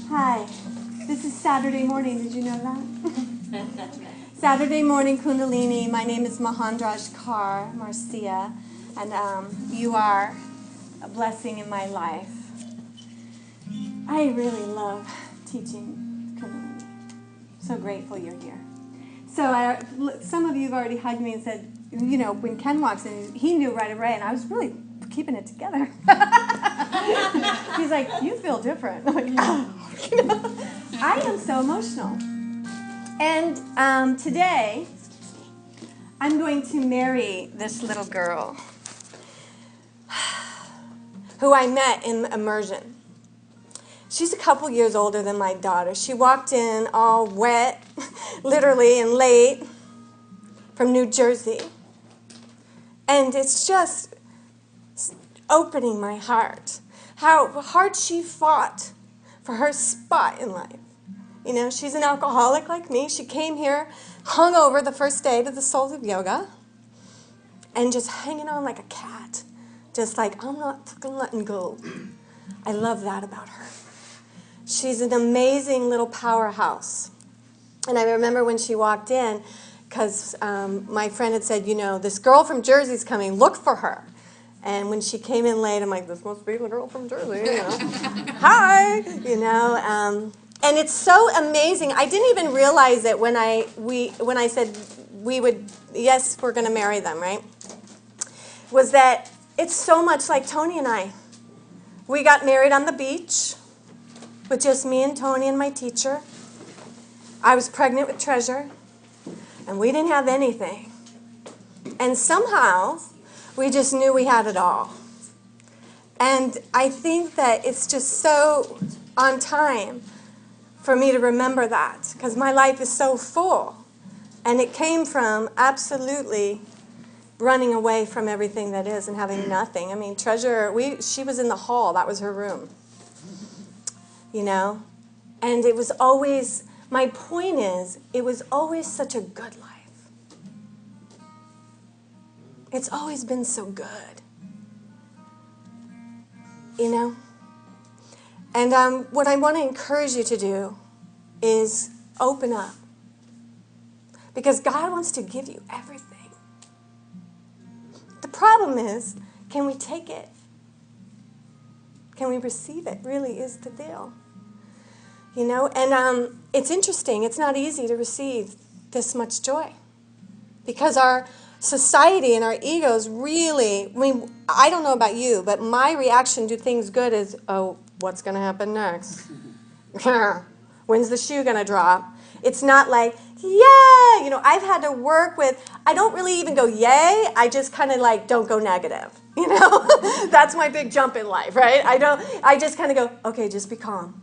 Hi, this is Saturday morning. Did you know that? Saturday morning Kundalini. My name is Mahandraj Kaur Marcia, and you are a blessing in my life. I really love teaching Kundalini. So grateful you're here. So some of you have already hugged me and said, you know, when Ken walks in, he knew right away, and I was really keeping it together. He's like, you feel different. I'm like, oh, you know, I am so emotional. And today, I'm going to marry this little girl who I met in immersion. She's a couple years older than my daughter. She walked in all wet, literally, and late from New Jersey. And it's just opening my heart. How hard she fought for her spot in life. You know, she's an alcoholic like me. She came here hungover the first day to the Souls of Yoga and just hanging on like a cat. Just like, I'm not fucking letting go. I love that about her. She's an amazing little powerhouse. And I remember when she walked in, because my friend had said, you know, this girl from Jersey's coming, look for her. And when she came in late, I'm like, this must be the girl from Jersey, you know. Hi, you know. And it's so amazing. I didn't even realize it when I said we would, yes, we're going to marry them, right? Was that it's so much like Tony and I. We got married on the beach with just me and Tony and my teacher. I was pregnant with Treasure, and we didn't have anything. And somehow, we just knew we had it all. And I think that it's just so on time for me to remember that, because my life is so full. And it came from absolutely running away from everything that is and having nothing. I mean, Treasure, she was in the hall. That was her room. You know? And it was always, my point is, it was always such a good life. It's always been so good. You know? And what I want to encourage you to do is open up. Because God wants to give you everything. The problem is, can we take it? Can we receive it? Really is the deal. You know? And it's interesting. It's not easy to receive this much joy. Because our society and our egos really, I mean, I don't know about you, but my reaction to things good is, oh, what's going to happen next? When's the shoe going to drop? It's not like, yay! You know, I've had to work with, I don't really even go yay, I just kind of like don't go negative. You know? That's my big jump in life, right? I just kind of go, okay, just be calm.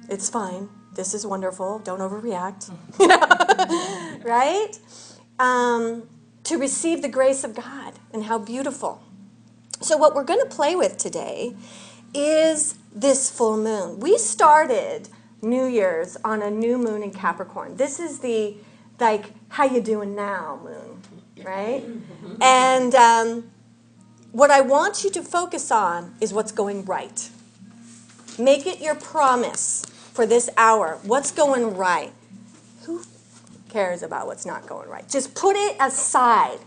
It's fine. This is wonderful. Don't overreact. You know? Right? To receive the grace of God and how beautiful. So what we're going to play with today is this full moon. We started New Year's on a new moon in Capricorn. This is the, like, how you doing now moon, right? And what I want you to focus on is what's going right. Make it your promise for this hour. What's going right? Who cares about what's not going right? Just put it aside.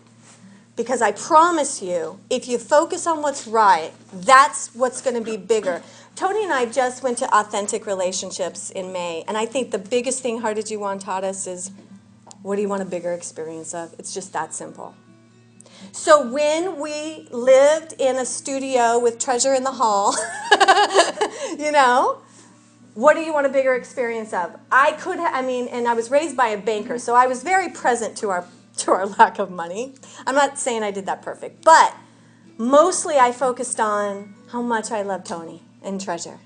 Because I promise you, if you focus on what's right, that's what's going to be bigger. Tony and I just went to Authentic Relationships in May, and I think the biggest thing Heart Did You Want taught us is, what do you want a bigger experience of? It's just that simple. So when we lived in a studio with Treasure in the hall, you know, what do you want a bigger experience of? And I was raised by a banker, so I was very present to our lack of money. I'm not saying I did that perfect, but mostly I focused on how much I loved Tony and Treasure,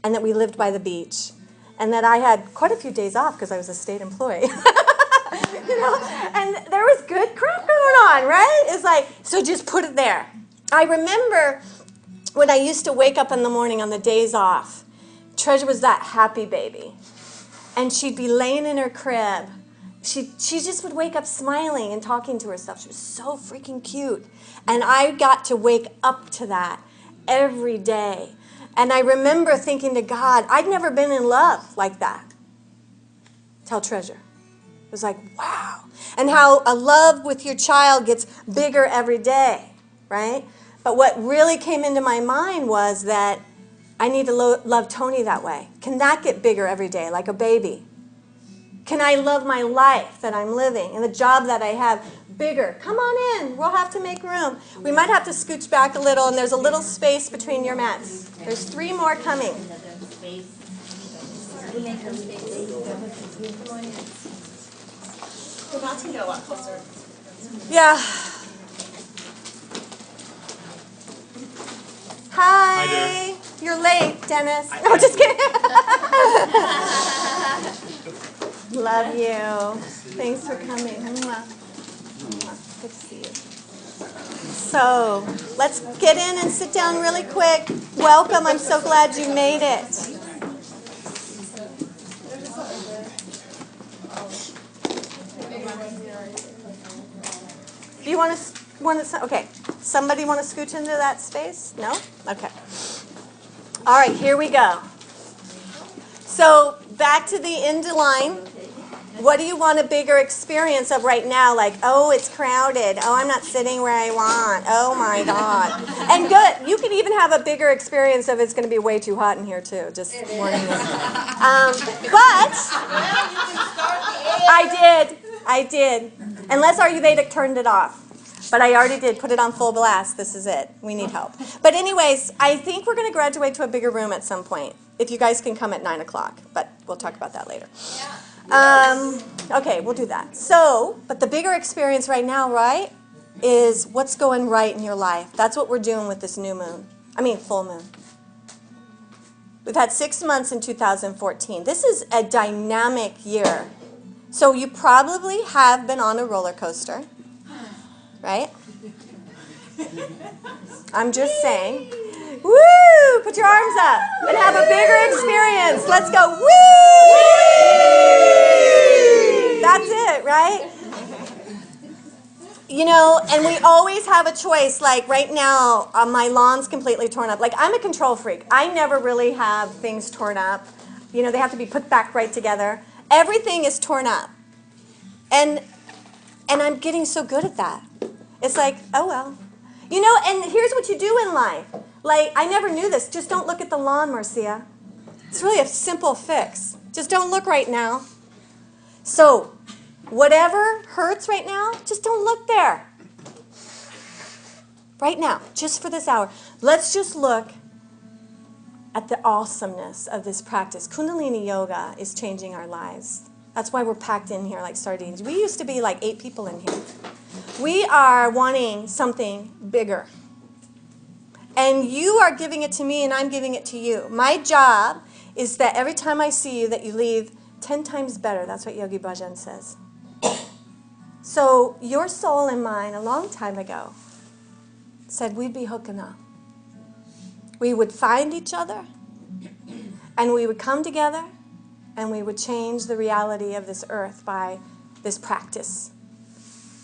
and that we lived by the beach, and that I had quite a few days off because I was a state employee. You know, and there was good crap going on, right? It's like, so just put it there. I remember when I used to wake up in the morning on the days off, Treasure was that happy baby, and she'd be laying in her crib. She just would wake up smiling and talking to herself. She was so freaking cute. And I got to wake up to that every day. And I remember thinking to God, I'd never been in love like that. Tell Treasure. It was like, wow. And how a love with your child gets bigger every day, right? But what really came into my mind was that I need to love Tony that way. Can that get bigger every day, like a baby? Can I love my life that I'm living and the job that I have bigger? Come on in. We'll have to make room. We might have to scooch back a little, and there's a little space between your mats. There's 3 more coming. The mats can get a lot closer. Yeah. Hi. Hi, You're late, Dennis. No, just kidding. Love you. Thanks for coming. Mwah. Mwah. Good to see you. So, let's get in and sit down really quick. Welcome. I'm so glad you made it. Do you want to, okay, somebody want to scooch into that space? No? Okay. All right, here we go. So back to the end line. What do you want a bigger experience of right now? Like, oh, it's crowded. Oh, I'm not sitting where I want. Oh, my God. And good. You can even have a bigger experience of it's going to be way too hot in here, too. Just warning you. But I did. Unless Ayurvedic turned it off. But I already did. Put it on full blast. This is it. We need help. But anyways, I think we're going to graduate to a bigger room at some point. If you guys can come at 9 o'clock. But we'll talk about that later. Okay, we'll do that. So, but the bigger experience right now, right, is what's going right in your life. That's what we're doing with this new moon. I mean, full moon. We've had 6 months in 2014. This is a dynamic year. So you probably have been on a roller coaster, right? I'm just saying. Woo! Put your arms up and have a bigger experience. Let's go. Woo! That's it, right? You know, and we always have a choice. Like right now, my lawn's completely torn up. Like I'm a control freak. I never really have things torn up. You know, they have to be put back right together. Everything is torn up. And I'm getting so good at that. It's like, oh well. You know, and here's what you do in life. Like, I never knew this. Just don't look at the lawn, Marcia. It's really a simple fix. Just don't look right now. So, whatever hurts right now, just don't look there. Right now, just for this hour. Let's just look at the awesomeness of this practice. Kundalini Yoga is changing our lives. That's why we're packed in here like sardines. We used to be like 8 people in here. We are wanting something bigger. And you are giving it to me and I'm giving it to you. My job is that every time I see you that you leave 10 times better. That's what Yogi Bhajan says. So your soul and mine a long time ago said we'd be hooking up. We would find each other and we would come together and we would change the reality of this earth by this practice.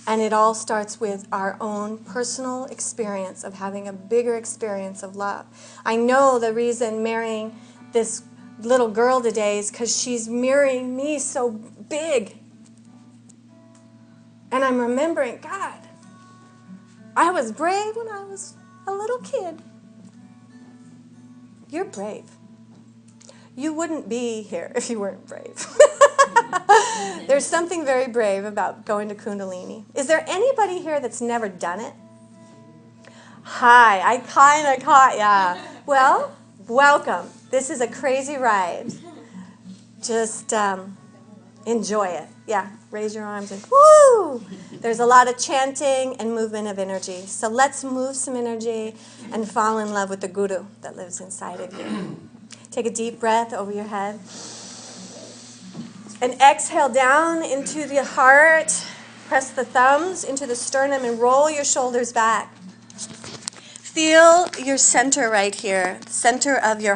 And it all starts with our own personal experience of having a bigger experience of love. I know the reason marrying this little girl today is because she's mirroring me so big. And I'm remembering, God, I was brave when I was a little kid. You're brave. You wouldn't be here if you weren't brave. There's something very brave about going to Kundalini. Is there anybody here that's never done it? Hi, I kind of caught ya. Well, welcome. This is a crazy ride. Just enjoy it. Yeah, raise your arms and woo! There's a lot of chanting and movement of energy. So let's move some energy and fall in love with the guru that lives inside of you. Take a deep breath over your head. And exhale down into the heart. Press the thumbs into the sternum and roll your shoulders back. Feel your center right here, the center of your